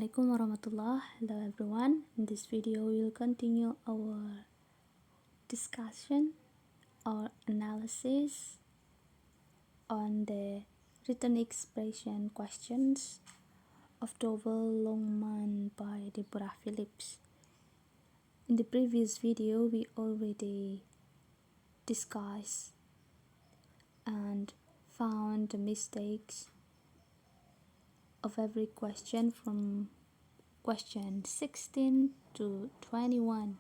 Assalamualaikum warahmatullah. Hello everyone. In this video we will continue our discussion or analysis on the written expression questions of TOEFL Longman by Deborah Phillips. In the previous video we already discussed and found the mistakes of every question from question 16 to 21.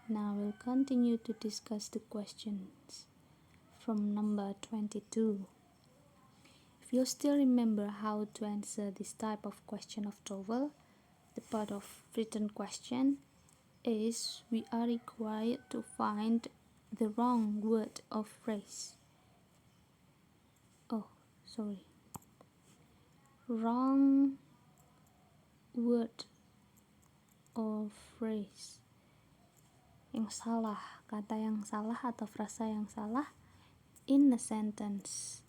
Now we'll continue to discuss the questions from number 22. If you still remember how to answer this type of question of TOEFL, the part of written question is we are required to find the wrong word or phrase. Wrong word or phrase, yang salah, kata yang salah atau frasa yang salah in a sentence.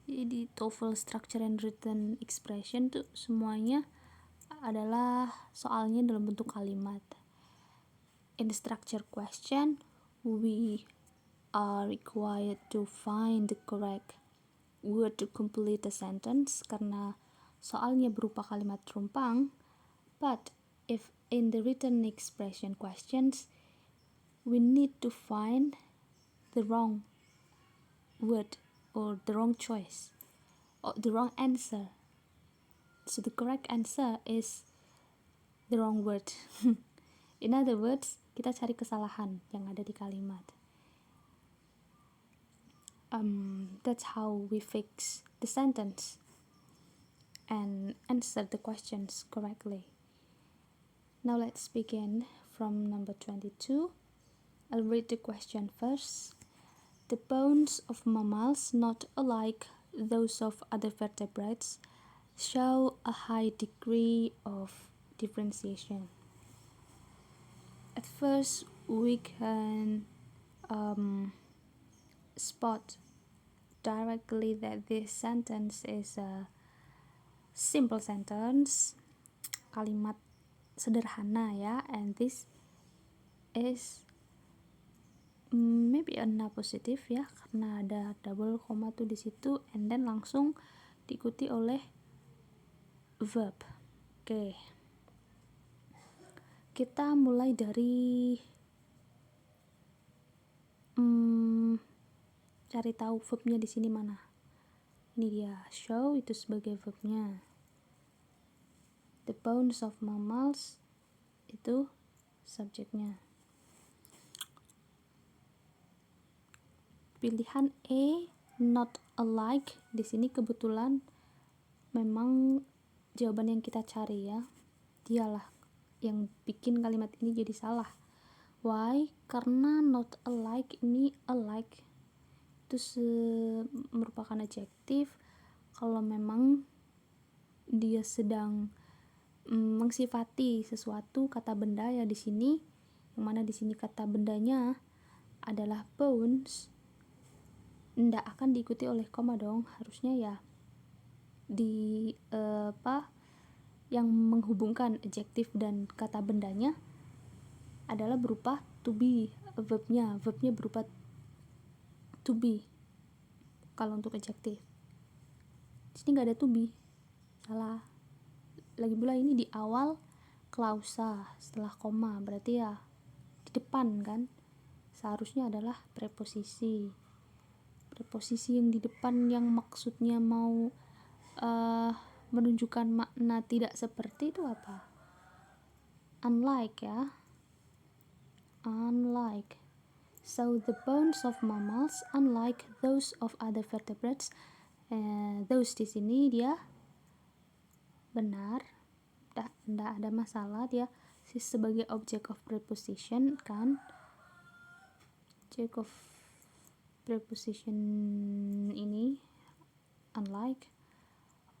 Jadi TOEFL structure and written expression tuh semuanya adalah soalnya dalam bentuk kalimat. In the structure question, we are required to find the correct word to complete the sentence karena soalnya berupa kalimat terumpang. But if in the written expression questions, we need to find the wrong word or the wrong choice or the wrong answer. So the correct answer is the wrong word. In other words, kita cari kesalahan yang ada di kalimat. That's how we fix the sentence and answer the questions correctly. Now let's begin from number 22. I'll read the question first. The bones of mammals, not unlike those of other vertebrates, show a high degree of differentiation. At first, we can spot directly that this sentence is a simple sentence, kalimat sederhana ya, and this is maybe a positive ya, karena ada double koma tuh di situ, and then langsung diikuti oleh verb. Oke. Kita mulai dari cari tahu verbnya di sini mana. Ini dia, show itu sebagai verbnya. The bones of mammals itu subjeknya. Pilihan A, not alike, di sini kebetulan memang jawaban yang kita cari ya. Dialah yang bikin kalimat ini jadi salah. Why? Karena not alike ini alike itu merupakan adjektif. Kalau memang dia sedang mengsifati sesuatu, kata benda ya di sini, yang mana di sini kata bendanya adalah bones, ndak akan diikuti oleh koma dong, harusnya ya di yang menghubungkan adjektif dan kata bendanya adalah berupa to be, verbnya berupa to be. Kalau untuk adjektif di sini nggak ada to be, salah. Lagi pula ini di awal klausa setelah koma, berarti ya di depan kan, seharusnya adalah preposisi yang di depan yang maksudnya mau menunjukkan makna tidak seperti itu apa? Unlike ya, unlike. So the bones of mammals, unlike those of other vertebrates, those di sini dia benar, tidak ada masalah, dia sebagai object of preposition kan, object of preposition ini unlike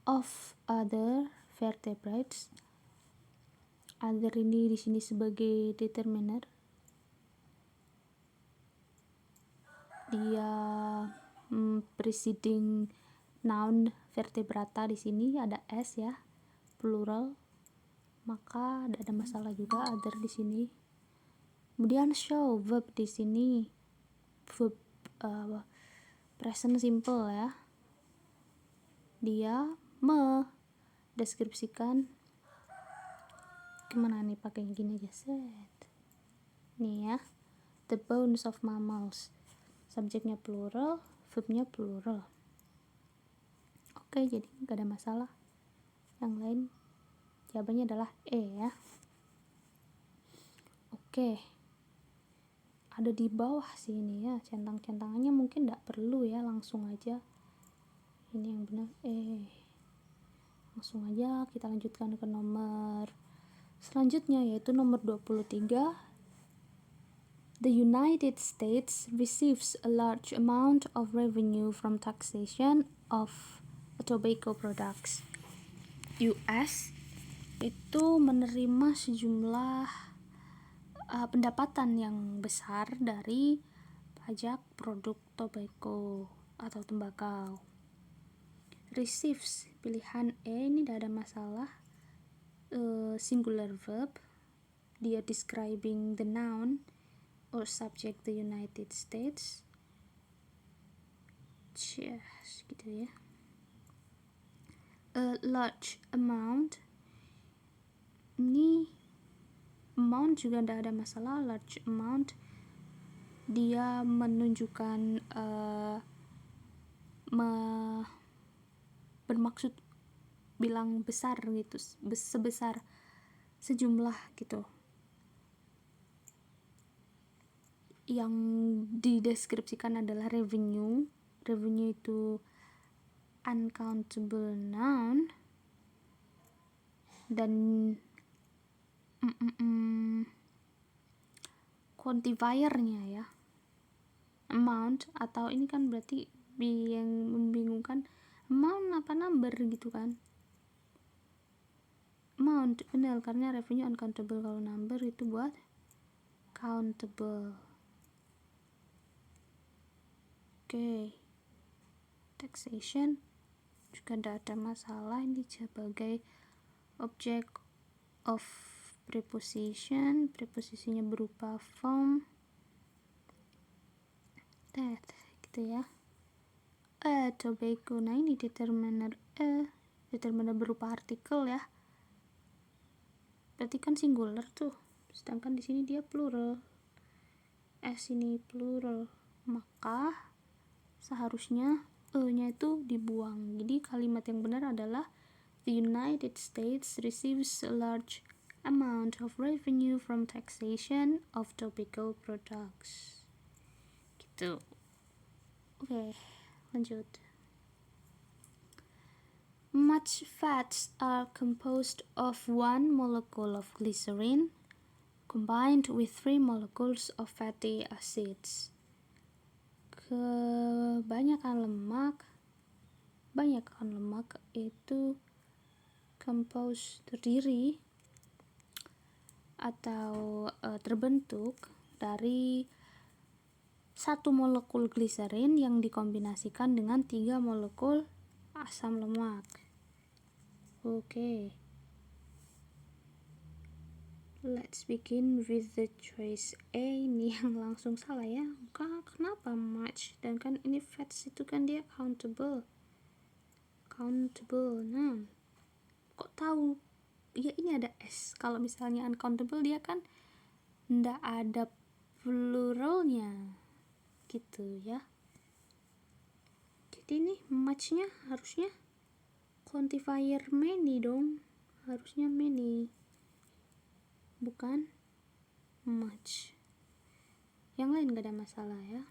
of other vertebrates. Other ini di sini sebagai determiner, dia preceding noun vertebrata, di sini ada s ya, plural maka tidak ada masalah juga other di sini. Kemudian show, verb di sini verb present simple ya, dia deskripsikan gimana nih, pakai gini aja set nih ya, the bones of mammals, subjeknya plural, verbnya plural. Oke, jadi gak ada masalah. Yang lain jawabannya adalah E ya. Oke, ada di bawah sini ya, centang-centangannya mungkin tidak perlu ya, langsung aja ini yang benar langsung aja kita lanjutkan ke nomor selanjutnya, yaitu nomor 23. The United States receives a large amount of revenue from taxation of tobacco products. US itu menerima sejumlah pendapatan yang besar dari pajak produk tobacco atau tembakau. Receives, pilihan E, ini tidak ada masalah, singular verb, dia describing the noun or subject the United States, yes, gitu ya. A large amount, ini amount juga tidak ada masalah, large amount dia menunjukkan bermaksud bilang besar gitu, sebesar sejumlah gitu. Yang dideskripsikan adalah revenue itu uncountable noun, dan quantifiernya ya amount, atau ini kan berarti yang membingungkan, amount apa number gitu kan. Amount benar karena revenue uncountable, kalau number itu buat countable. Oke. Taxation juga tidak ada masalah, ini sebagai object of preposition, preposisinya berupa form that gitu ya. Tobacco, nah ini determiner berupa artikel ya, berarti kan singular tuh, sedangkan di sini dia plural, ini plural, maka seharusnya nya itu dibuang. Jadi kalimat yang benar adalah the United States receives a large amount of revenue from taxation of tobacco products. Gitu. Oke, lanjut. Much fats are composed of one molecule of glycerin combined with 3 molecules of fatty acids. Kebanyakan lemak itu terdiri atau terbentuk dari 1 molekul gliserin yang dikombinasikan dengan 3 molekul asam lemak. Oke. Let's begin with the choice A. Ini yang langsung salah ya. Kenapa much? Dan kan ini fats itu kan dia countable. Nah, kok tahu? Ya ini ada S. Kalau misalnya uncountable dia kan ndak ada pluralnya. Gitu ya. Jadi nih much-nya harusnya quantifier many dong. Harusnya many. Bukan much. Yang lain gak ada masalah ya.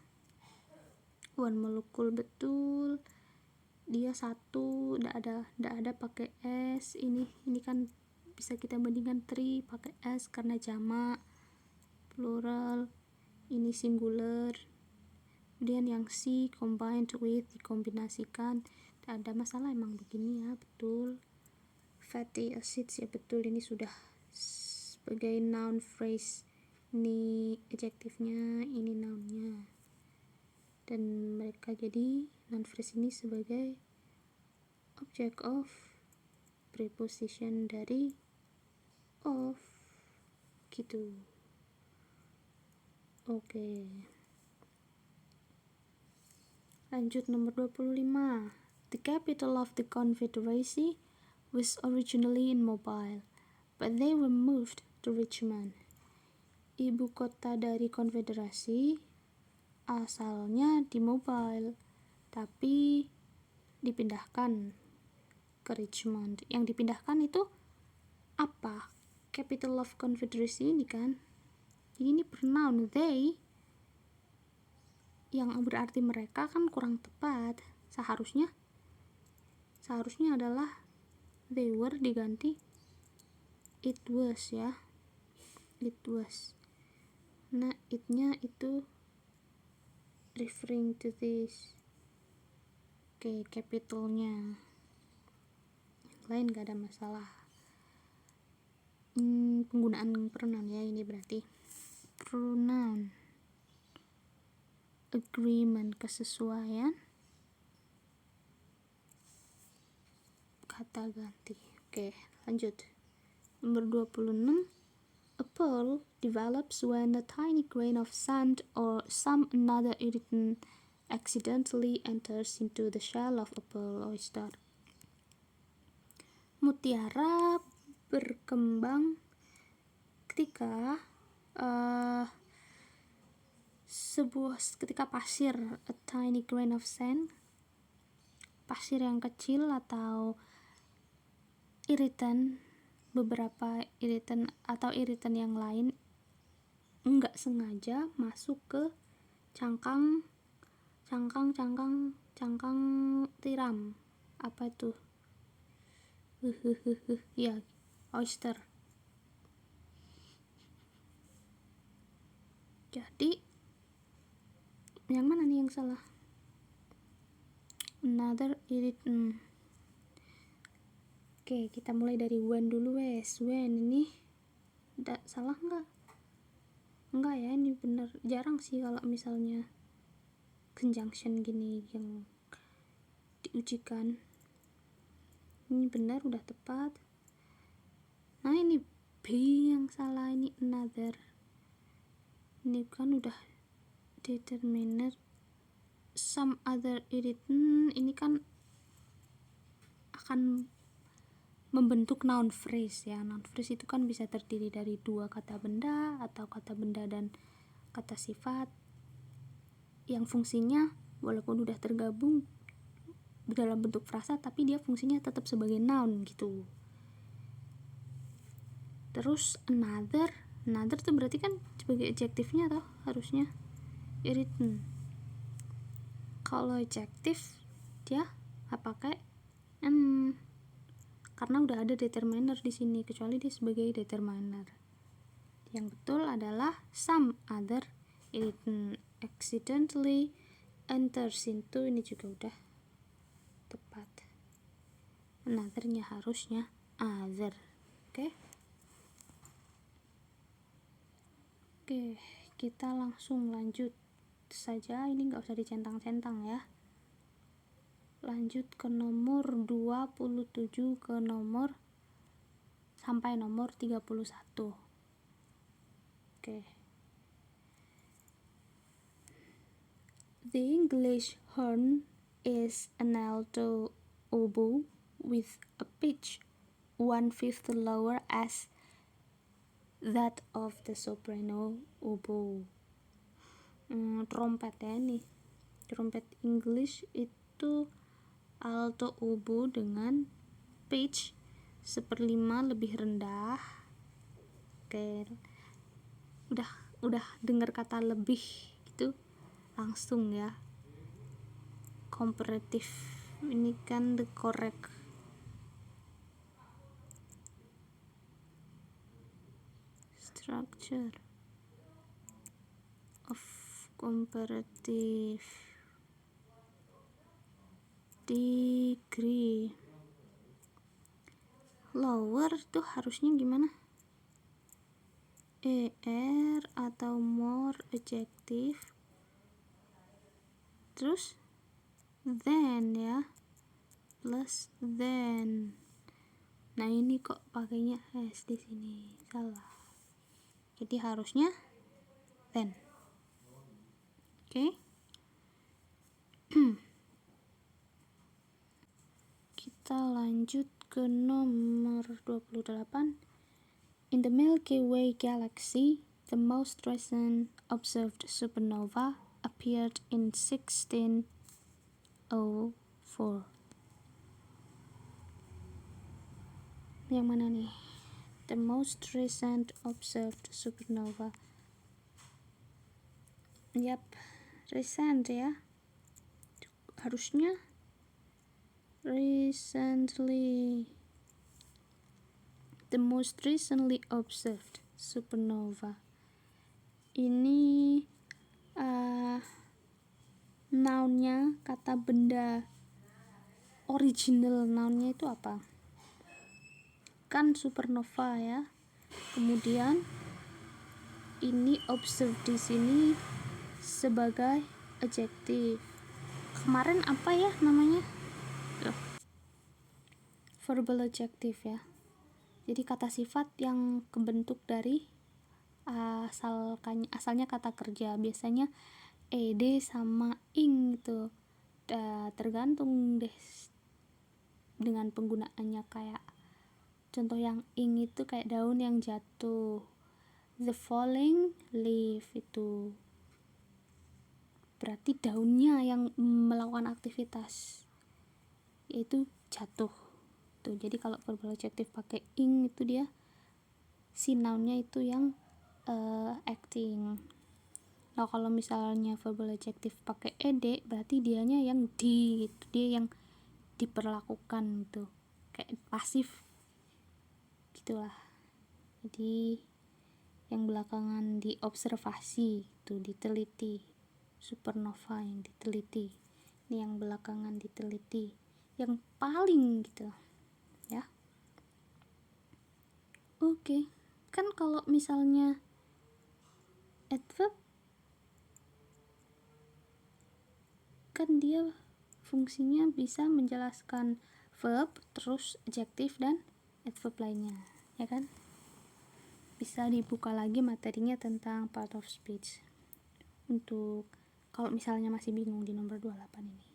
One molecule betul, dia 1, ndak ada pakai S. Ini kan bisa kita bandingkan 3 pakai S karena jamak, plural. Ini singular. Kemudian yang C combined with, dikombinasikan. Tidak ada masalah, emang begini ya, betul. Fatty acids ya betul, ini sudah sebagai noun phrase, ini adjektifnya, ini nounnya, dan mereka jadi noun phrase ini sebagai object of preposition dari of gitu. Oke. Lanjut nomor 25. The capital of the Confederacy was originally in Mobile, but they were moved to Richmond. Ibu kota dari konfederasi asalnya di Mobile, tapi dipindahkan ke Richmond. Yang dipindahkan itu apa? Capital of Confederacy ini kan. Jadi ini pronoun they yang berarti mereka kan kurang tepat. Seharusnya adalah they were diganti it was ya. It was. Nah, it-nya itu referring to this. Oke, capitalnya. Yang lain gak ada masalah. Penggunaan pronoun ya ini berarti. Pronoun. Agreement, kesesuaian. Kata ganti. Oke, lanjut. Nomor 26. A pearl develops when a tiny grain of sand or some another irritant accidentally enters into the shell of a pearl oyster. Mutiara berkembang ketika ketika pasir, a tiny grain of sand, pasir yang kecil atau iritan, beberapa iritan atau iritan yang lain enggak sengaja masuk ke cangkang tiram. Apa itu? Ya, oyster. Jadi yang mana nih yang salah? Another irritant. Oke, kita mulai dari when dulu wes. When ini salah nggak? Enggak ya, ini bener. Jarang sih kalau misalnya conjunction gini yang diujikan. Ini benar, udah tepat. Nah, ini B yang salah, ini another. Ini kan udah determiner. Some other irritant, ini kan akan membentuk noun phrase ya. Noun phrase itu kan bisa terdiri dari dua kata benda atau kata benda dan kata sifat yang fungsinya walaupun udah tergabung dalam bentuk frasa tapi dia fungsinya tetap sebagai noun gitu. Terus another tuh berarti kan sebagai adjektifnya toh harusnya irritant. Kalau adjektif dia pakai karena udah ada determiner di sini, kecuali dia sebagai determiner. Yang betul adalah some other irritant accidentally enters into, ini juga udah tepat. Another-nya harusnya other. Oke, kita langsung lanjut saja, ini nggak usah dicentang-centang ya. Lanjut ke nomor 27 sampai nomor 31. Oke. The English horn is an alto oboe with a pitch 1/5 lower as that of the soprano oboe. Trompet ya nih. Trompet English itu alto oboe dengan pitch 1/5 lebih rendah. Oke, udah dengar kata lebih gitu langsung ya. Comparative ini kan the correct structure of comparative degree. Lower tuh harusnya gimana? Er atau more adjective, terus then ya, plus then. Nah ini kok pakainya has di sini, salah. Jadi harusnya then. Oke. Kita lanjut ke nomor 28. In the Milky Way galaxy, the most recent observed supernova appeared in 1604. Yang mana nih? The most recent observed supernova. Yap, recent ya. Harusnya recently. The most recently observed supernova. Ini nounnya, kata benda original nounnya itu apa? Kan supernova ya. Kemudian ini observed di sini sebagai adjective. Kemarin apa ya namanya? Verbal adjective ya. Jadi kata sifat yang kebentuk dari asalnya kata kerja. Biasanya ed sama ing gitu. Tergantung deh dengan penggunaannya. Kayak contoh yang ing itu kayak daun yang jatuh. The falling leaf itu berarti daunnya yang melakukan aktivitas, yaitu jatuh. Tuh, jadi kalau verbal adjective pakai ing itu dia si nounnya itu yang acting. Nah kalau misalnya verbal adjective pakai ed berarti dianya yang di gitu, dia yang diperlakukan gitu, kayak pasif gitulah. Jadi yang belakangan diobservasi itu diteliti, supernova yang diteliti, ini yang belakangan diteliti, yang paling gitu ya. Oke. Kan kalau misalnya adverb kan dia fungsinya bisa menjelaskan verb terus adjective dan adverb lainnya, ya kan? Bisa dibuka lagi materinya tentang part of speech untuk kalau misalnya masih bingung di nomor 28 ini.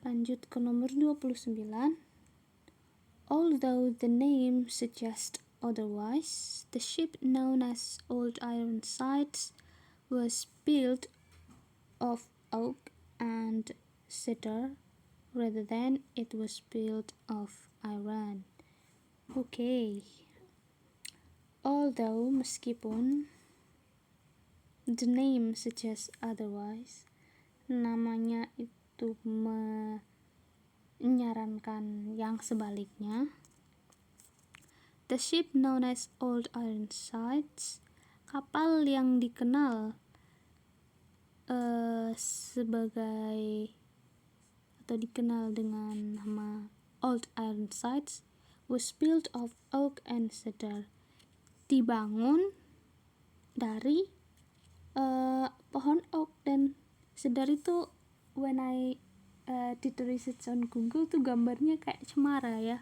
Lanjut ke nomor 29. Although the name suggests otherwise, the ship known as Old Ironsides was built of oak and cedar rather than it was built of iron. Okay. Although meskipun the name suggests otherwise, namanya itu menyarankan yang sebaliknya. The ship known as Old Ironsides, kapal yang dikenal sebagai atau dikenal dengan nama Old Ironsides, was built of oak and cedar, dibangun dari pohon oak dan cedar. Itu when I did the research on Google tuh gambarnya kayak cemara ya.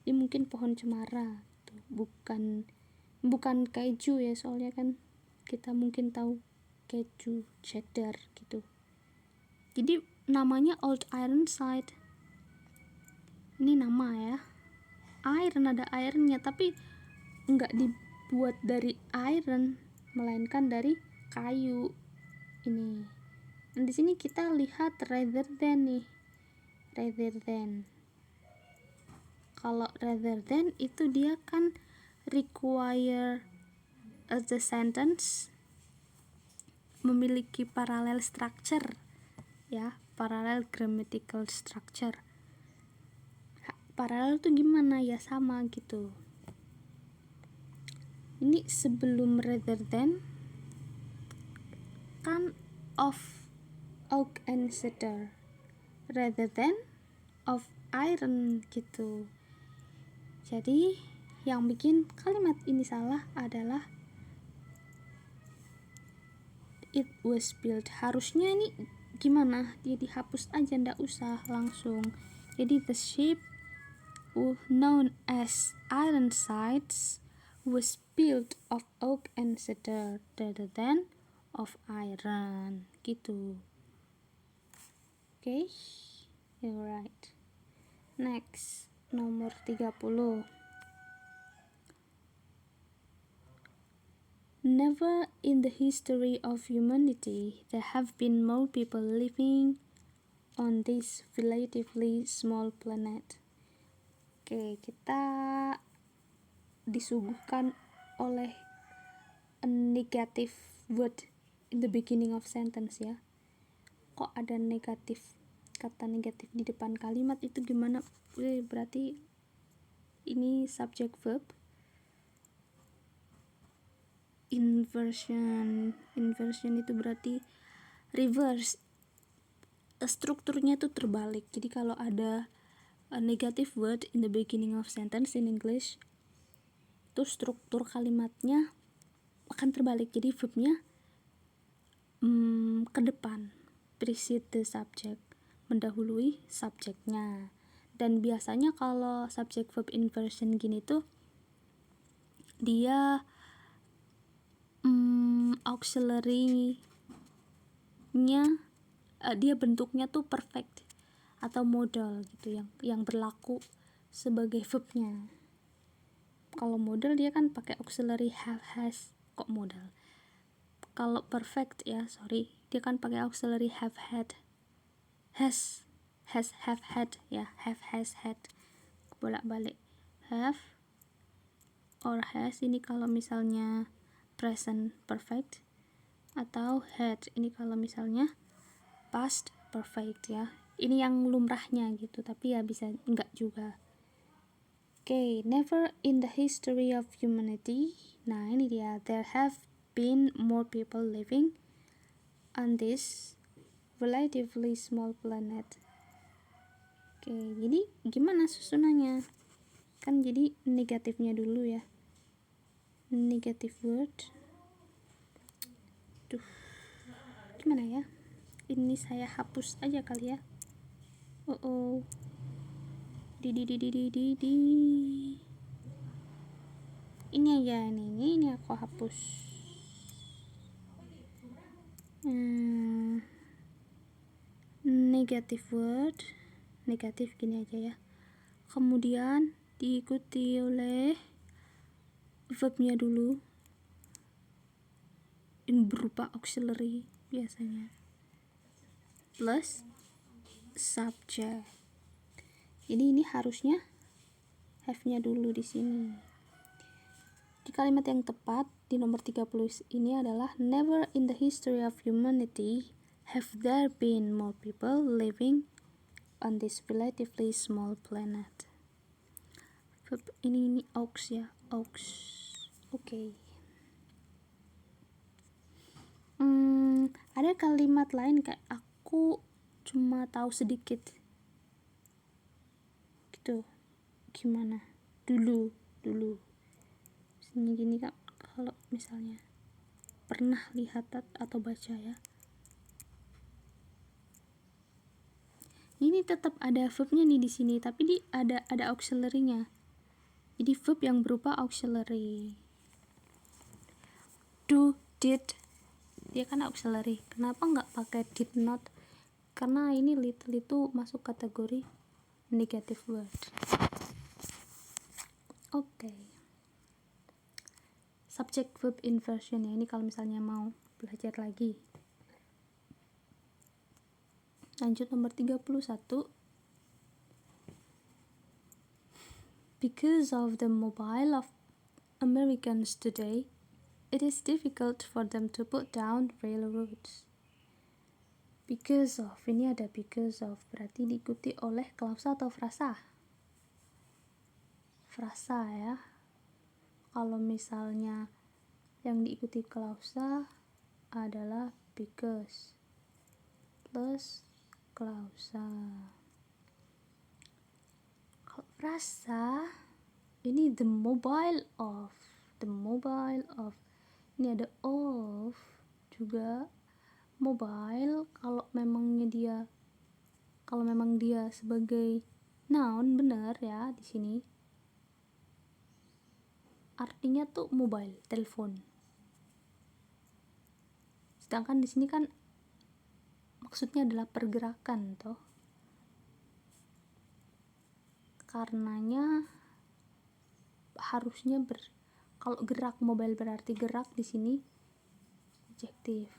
Ini mungkin pohon cemara tuh, bukan keju ya, soalnya kan kita mungkin tahu keju cheddar gitu. Jadi namanya Old Ironside. Ini nama ya. Iron, ada ironnya, tapi nggak dibuat dari iron, melainkan dari kayu. Ini. Dan di sini kita lihat rather than nih. Rather than. Kalau rather than itu dia kan require the sentence memiliki parallel structure ya, parallel grammatical structure. Paralel tuh gimana ya, sama gitu. Ini sebelum rather than kan of oak and cedar, rather than of iron gitu. Jadi yang bikin kalimat ini salah adalah it was built. Harusnya ini gimana, dia dihapus aja, ndak usah langsung. Jadi the ship known as Ironsides was built of oak and cedar rather than of iron. Gitu. Okay, you're right. Next, nomor 30. Never in the history of humanity there have been more people living on this relatively small planet. Oke, kita disuguhkan oleh a negative word in the beginning of sentence ya. Kok ada kata negatif di depan kalimat itu gimana? Berarti ini subject verb. Inversion itu berarti reverse. Strukturnya itu terbalik. Jadi kalau ada a negative word in the beginning of sentence in English, itu struktur kalimatnya akan terbalik. Jadi verbnya ke depan, precede the subject, mendahului subjeknya. Dan biasanya kalau subject verb inversion gini tuh dia auxiliary-nya dia bentuknya tuh perfect atau modal gitu yang berlaku sebagai verbnya. Kalau modal dia kan pakai auxiliary have, has. Kok modal? Kalau perfect ya, dia kan pakai auxiliary have, had, has, have, had ya, have, has, had. Bolak-balik have or has ini kalau misalnya present perfect, atau had ini kalau misalnya past perfect ya. Ini yang lumrahnya gitu, tapi ya bisa enggak juga. Okay, never in the history of humanity. Nah, ini dia. There have been more people living on this relatively small planet. Okay, jadi gimana susunannya? Kan jadi negatifnya dulu ya. Negative word. Duh. Gimana ya? Ini saya hapus aja kali ya. Ini aja ini aku hapus. Negative word, negatif gini aja ya. Kemudian diikuti oleh verbnya dulu, in berupa auxiliary biasanya, plus subject. Jadi ini harusnya have-nya dulu di sini. Di kalimat yang tepat di nomor 30 ini adalah never in the history of humanity have there been more people living on this relatively small planet. Verb ini aux ya, aux. Oke. Ada kalimat lain kayak aku cuma tahu sedikit. Gitu. Gimana? Dulu. Misalnya gini Kak, kalau misalnya pernah lihat atau baca ya. Ini tetap ada verbnya nih di sini, tapi ada auxiliary-nya. Jadi verb yang berupa auxiliary. Do, did, dia kan auxiliary. Kenapa nggak pakai did not? Karena ini little itu masuk kategori negative word. Oke. Subject verb inversion ya, ini kalau misalnya mau belajar lagi. Lanjut nomor 31. Because of the mobile of Americans today, it is difficult for them to put down railroads. Because of, ini ada because of, berarti diikuti oleh klausa atau frasa? Frasa ya. Kalau misalnya yang diikuti klausa adalah because plus klausa. Kalau frasa ini the mobile of, ini ada of juga. Mobile kalau memang dia sebagai Noun bener ya di sini. Artinya tuh mobile, telepon. Sedangkan di sini kan maksudnya adalah pergerakan toh. Karenanya harusnya kalau gerak mobile berarti gerak, di sini adjektif.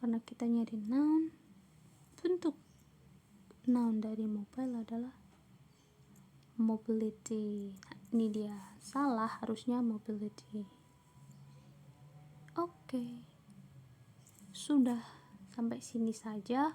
Karena kita nyari noun, bentuk noun dari mobile adalah mobility. Nah, ini dia salah, harusnya mobility. Oke. Sudah sampai sini saja